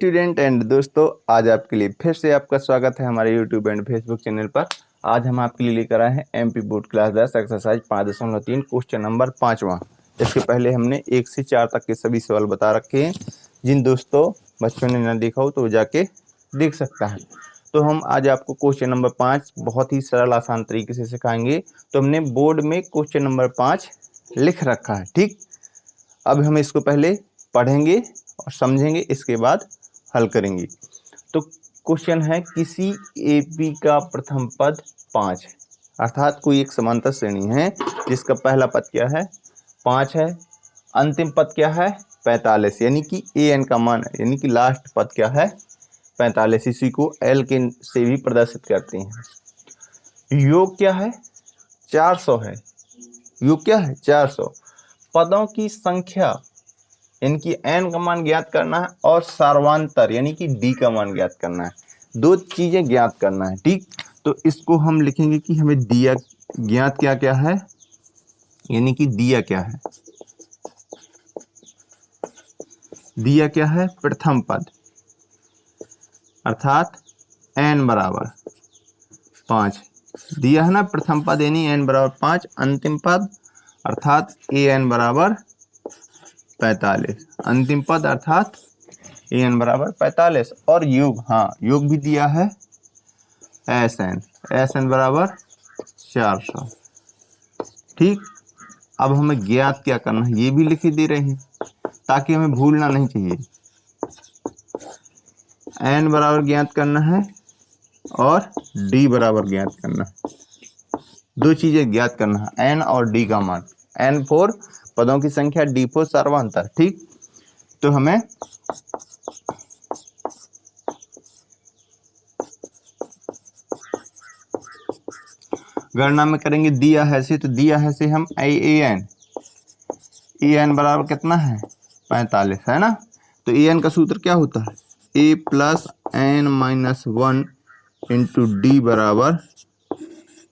Student and दोस्तों, आज आपके लिए फिर से आपका स्वागत है हमारे यूट्यूब एंड फेसबुक चैनल पर। आज हम आपके लिए लेकर आए हैं MP board class 10 exercise 5.3 question number 5वां। इसके पहले हमने 1 से 4 तक के सभी सवाल बता रखे हैं। जिन दोस्तों बच्चों ने ना देखा हो तो वो जाके देख सकता है। तो हम आज आपको क्वेश्चन नंबर 5 बहुत ही सरल आसान तरीके से सिखाएंगे। तो हमने बोर्ड में क्वेश्चन नंबर 5 लिख रखा है, ठीक। अब हम इसको पहले पढ़ेंगे और समझेंगे, इसके बाद हल करेंगे। तो क्वेश्चन है, किसी एपी का प्रथम पद 5 है, अर्थात कोई एक समांतर श्रेणी है जिसका पहला पद क्या है 5 है, अंतिम पद क्या है 45, यानी कि ए एन का मान है, यानी कि लास्ट पद क्या है 45। इसी को एल के से भी प्रदर्शित करते हैं। योग क्या है 400 है, योग क्या है 400। पदों की संख्या इनकी एन का मान ज्ञात करना है और सार्वांतर यानी कि डी का मान ज्ञात करना है। दो चीजें ज्ञात करना है, ठीक। तो इसको हम लिखेंगे कि हमें दिया ज्ञात क्या क्या है, यानी कि दिया क्या है, दिया क्या है प्रथम पद अर्थात एन बराबर 5 दिया है ना। प्रथम पद यानी एन बराबर 5, अंतिम पद अर्थात ए एन बराबर 45, अंतिम पद अर्थात ए एन बराबर 45। और योग, हाँ योग भी दिया है एस एन बराबर 400, ठीक। अब हमें ज्ञात क्या करना है ये भी लिख दे रहे हैं ताकि हमें भूलना नहीं चाहिए। एन बराबर ज्ञात करना है और डी बराबर ज्ञात करना है, दो चीजें ज्ञात करना है, एन और डी का मान। एन 4 पदों की संख्या, डी 4 सार्वधातुक, ठीक। तो हमें गणना में करेंगे दिया है से, तो दिया है से हम ए एन बराबर कितना है 45 है ना। तो ए एन का सूत्र क्या होता है A plus N minus 1 into D बराबर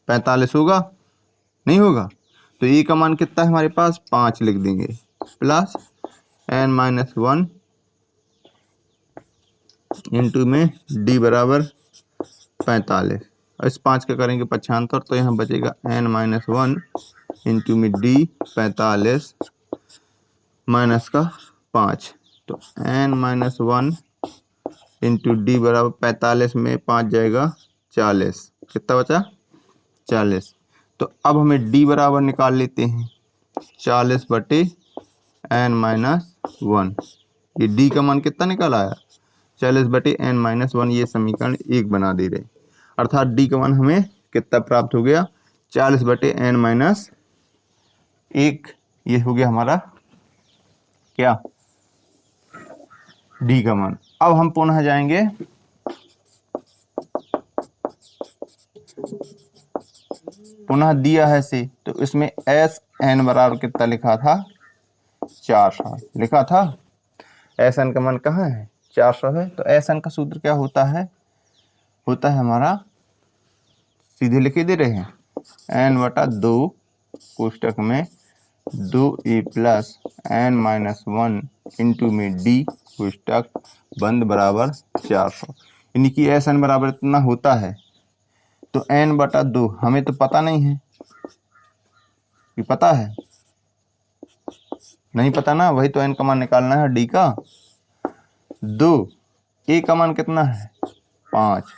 45 होगा, नहीं होगा। तो ए का मान कितना है हमारे पास 5 लिख देंगे, प्लस एन माइनस 1 इंटू में डी बराबर 45। इस 5 का करेंगे पक्षांतर तो यहाँ बचेगा एन माइनस 1 इंटू में डी 45 माइनस का 5। तो एन माइनस 1 इंटू डी बराबर 45 में 5 जाएगा 40, कितना बचा 40। तो अब हमें डी बराबर निकाल लेते हैं 40 बटे एन माइनस 1। ये डी का मान कितना निकाल आया 40 बटे एन माइनस 1। ये समीकरण 1 बना दे रहे, अर्थात डी का मान हमें कितना प्राप्त हो गया 40 बटे एन माइनस 1। ये हो गया हमारा क्या डी का मान। अब हम पुनः जाएंगे पुनः दिया है से, तो इसमें एस एन बराबर कितना लिखा था 400 लिखा था। एस एन का मान कहाँ है 400 है। तो एस एन का सूत्र क्या होता है हमारा, सीधे लिखे दे रहे हैं एन बटा 2 कोष्टक में 2a plus N minus 1 into में डी कोष्टक बंद बराबर 400, यानी कि एस एन बराबर इतना होता है। तो एन बटा 2 हमें तो पता नहीं है, ये पता है नहीं पता ना, वही तो एन का मान निकालना है डी का। 2 ए का मान कितना है 5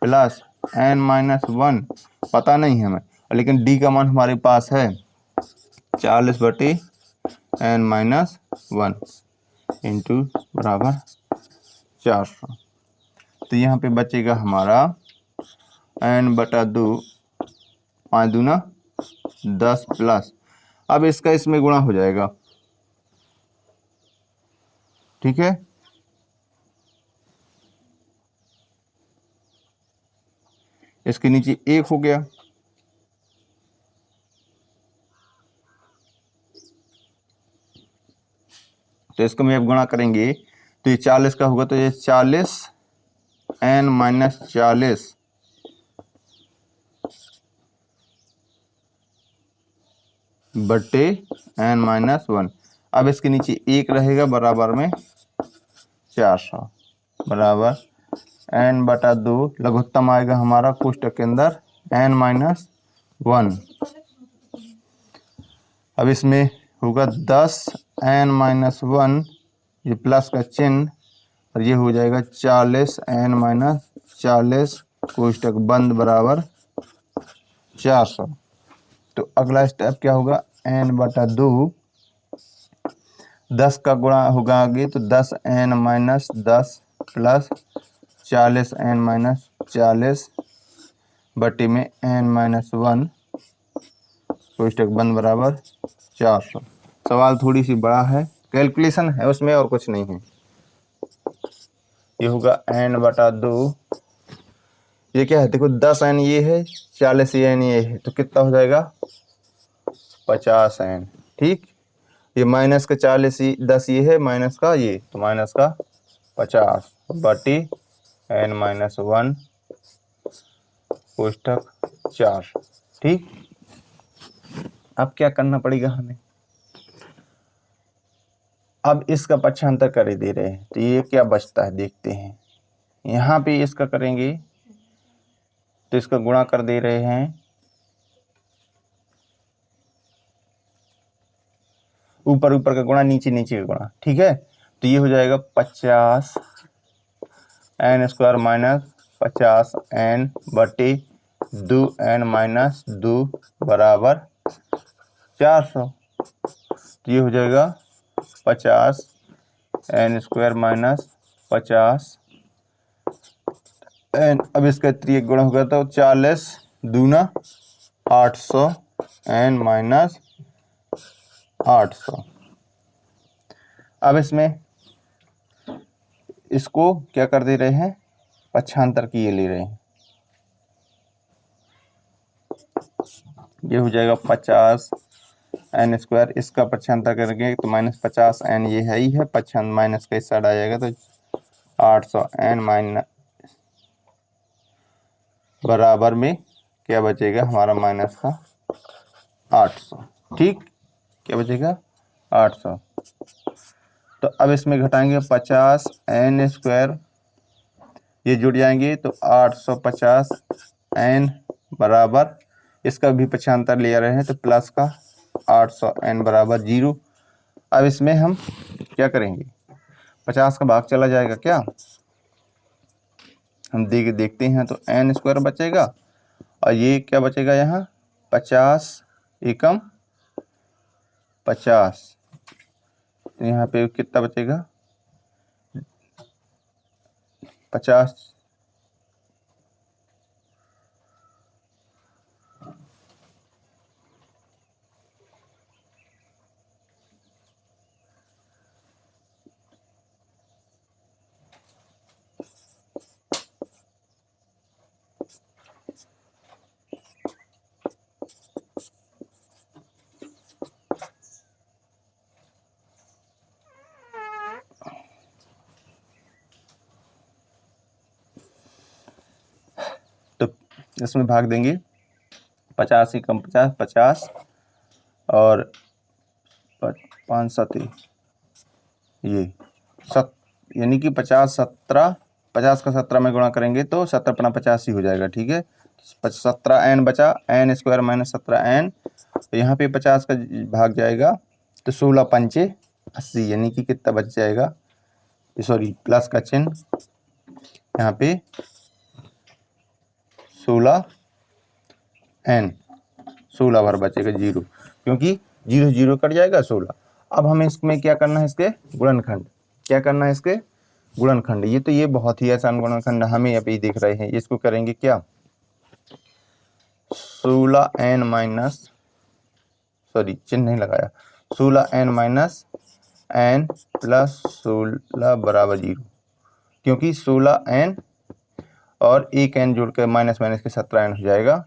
प्लस एन माइनस 1 पता नहीं है हमें, लेकिन डी का मान हमारे पास है 40 बटे एन माइनस 1 इंटू बराबर 400। तो यहाँ पे बचेगा हमारा एन बटा 2 5 दूना 10 प्लस, अब इसका इसमें गुणा हो जाएगा, ठीक है। इसके नीचे 1 हो गया, तो इसको में अब गुणा करेंगे तो ये 40 का होगा, तो ये 40 एन माइनस 40 बटे एन माइनस 1। अब इसके नीचे 1 रहेगा बराबर में 400, बराबर n बटा 2, लघुत्तम आएगा हमारा कोष्टक के अंदर n-1। अब इसमें होगा 10n-1, ये प्लस का चिन्ह, और ये हो जाएगा 40n-40 कोष्टक बंद बराबर 400। तो अगला स्टेप क्या होगा, n बटा 2, 10 का गुणा होगा आगे, तो 10n-10 प्लस 40n-40 बटे में n-1 कोष्टक बंद बराबर 400। सवाल थोड़ी सी बड़ा है, कैलकुलेशन है उसमें और कुछ नहीं है। ये होगा n बटा 2, ये क्या है देखो, 10n ये है, 40n ये है, तो कितना हो जाएगा 50n। ठीक, ये माइनस का 40 10 ये है, माइनस का ये, तो माइनस का 50 बटी n-1 कोष्टक 4। ठीक, अब क्या करना पड़ेगा हमें, अब इसका पक्षांतर कर दे रहे हैं, तो ये क्या बचता है देखते हैं। यहाँ पे इसका करेंगे तो इसका गुणा कर दे रहे हैं, ऊपर ऊपर का गुणा, नीचे नीचे का गुणा। ठीक है, तो ये हो जाएगा 50n² माइनस 50n बटे 2n-2 बराबर 400। तो ये हो जाएगा 50n² माइनस 50n, अब इसका त्रिक गुणा होगा तो 40 दूना 800 n-800। अब इसमें इसको क्या कर दे रहे हैं, पक्षांतर की ये ले रहे हैं, ये हो जाएगा 50n², इसका पक्षांतर करेंगे तो -50n, ये है ही है, पक्षांतर माइनस का इस साइड आ जाएगा, तो 800n- बराबर में क्या बचेगा हमारा माइनस का 800। ठीक, क्या बचेगा 800। तो अब इसमें घटाएंगे 50n², ये जुड़ जाएंगे तो 850n बराबर, इसका भी पक्षांतर ले रहे हैं तो प्लस का 800n बराबर 0। अब इसमें हम क्या करेंगे, 50 का भाग चला जाएगा क्या, हम देखते हैं, तो n² बचेगा, और ये क्या बचेगा यहाँ 50 एकम 50, तो यहाँ पे कितना बचेगा 50। तो इसमें भाग देंगे 50 एकम 50 50, और 5 7 ये यानी कि 50 17, 50 का 17 में गुणा करेंगे तो 17×50 ही हो जाएगा। ठीक है, 17n बचा, n² माइनस 17n, तो यहाँ पे 50 का भाग जाएगा तो 16 पंचे 80, यानी कि कितना बच जाएगा, सॉरी प्लस का चिन्ह, यहाँ पे 16n, 16 बार बचेगा 0, क्योंकि 0 0 कट जाएगा 16। अब हमें इसमें क्या करना है, इसके गुणनखंड, क्या करना है इसके गुणनखंड। ये तो ये बहुत ही आसान गुणनखंड हमें अभी दिख रहे हैं, इसको करेंगे क्या, 16n माइनस, सॉरी चिन्ह नहीं लगाया, 16n - n प्लस 16 बराबर 0, क्योंकि 16n और एक n जोड़ कर माइनस माइनस के 17n हो जाएगा।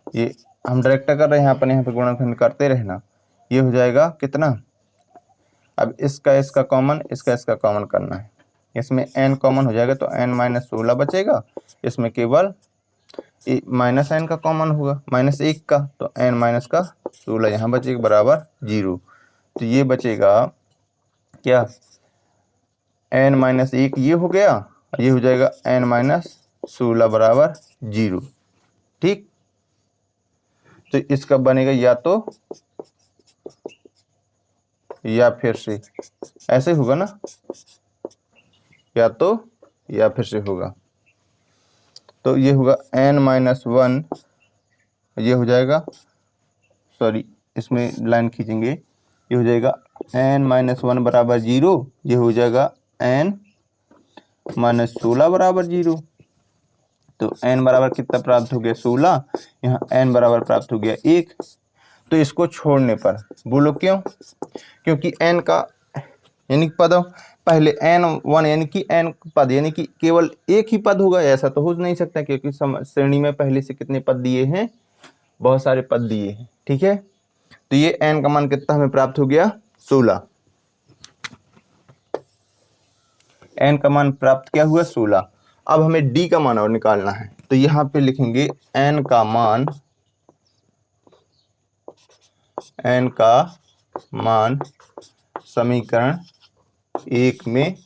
ये हम डायरेक्ट कर रहे हैं, यहाँ पे गुणनखंड करते रहना, ये हो जाएगा कितना, अब इसका कॉमन, इसका कॉमन करना है, इसमें n कॉमन हो जाएगा तो n - 16 बचेगा, इसमें केवल -n का कॉमन होगा, -1 का, तो n - का 16 यहाँ बचेगा बराबर 0। तो ये बचेगा क्या, n माइनस 1 ये हो गया, ये हो जाएगा n माइनस 16 बराबर 0। ठीक, तो इसका बनेगा या फिर से ऐसे होगा ना, या फिर से होगा। तो ये होगा n माइनस 1, ये हो जाएगा, सॉरी इसमें लाइन खींचेंगे, ये हो जाएगा n माइनस 1 बराबर 0, ये हो जाएगा n माइनस 16 बराबर 0। तो n बराबर कितना प्राप्त हो गया 16, यहाँ n बराबर प्राप्त हो गया 1। तो इसको छोड़ने पर बोलो क्यों, क्योंकि n का यानी पद पहले n1 यानी कि n पद यानी कि केवल एक ही पद होगा, ऐसा तो हो नहीं सकता, क्योंकि श्रेणी में पहले से कितने पद दिए हैं, बहुत सारे पद दिए हैं। ठीक है, तो ये n का मान कितना हमें प्राप्त हो गया 16, n का मान प्राप्त क्या हुआ 16। अब हमें d का मान और निकालना है, तो यहाँ पे लिखेंगे n का मान समीकरण 1 में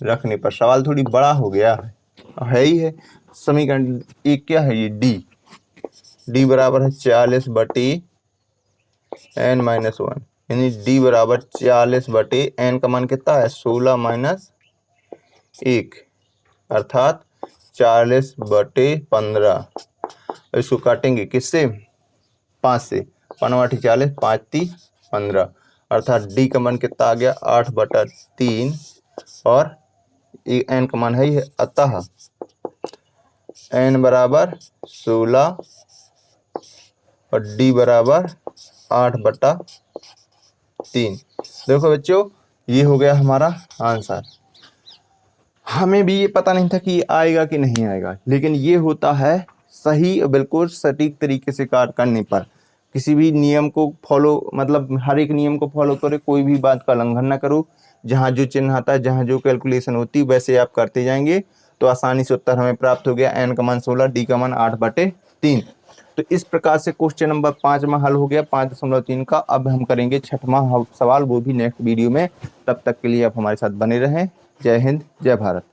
रखने पर। सवाल थोड़ी बड़ा हो गया है ही है। समीकरण 1 क्या है, ये d बराबर है 40 बटे n माइनस 1, यानी d बराबर 40 बटे n का मान कितना है 16 माइनस 1, अर्थात 40 बटे 15। इसको काटेंगे किससे, 5 से, 5 40, 5 3 15, अर्थात d का मान कितना आ गया 8 बटा 3, और n का मान है ही है, अतः n बराबर 16 और d बराबर 8 बटा 3। देखो बच्चों, ये हो गया हमारा आंसर। हमें भी ये पता नहीं था कि ये आएगा कि नहीं आएगा, लेकिन ये होता है सही और बिल्कुल सटीक तरीके से कार्य करने पर। किसी भी नियम को फॉलो, मतलब हर एक नियम को फॉलो करो, कोई भी बात का उल्लंघन ना करो। जहाँ जो चिन्ह आता है, जहाँ जो कैलकुलेशन होती है, वैसे आप करते जाएंगे तो आसानी से उत्तर हमें प्राप्त हो गया। n का मान 16, d का मान 8 बटे 3। तो इस प्रकार से क्वेश्चन नंबर 5 में हल हो गया 5.3 का। अब हम करेंगे 6वां सवाल, वो भी नेक्स्ट वीडियो में। तब तक के लिए आप हमारे साथ बने रहें। जय हिंद, जय भारत।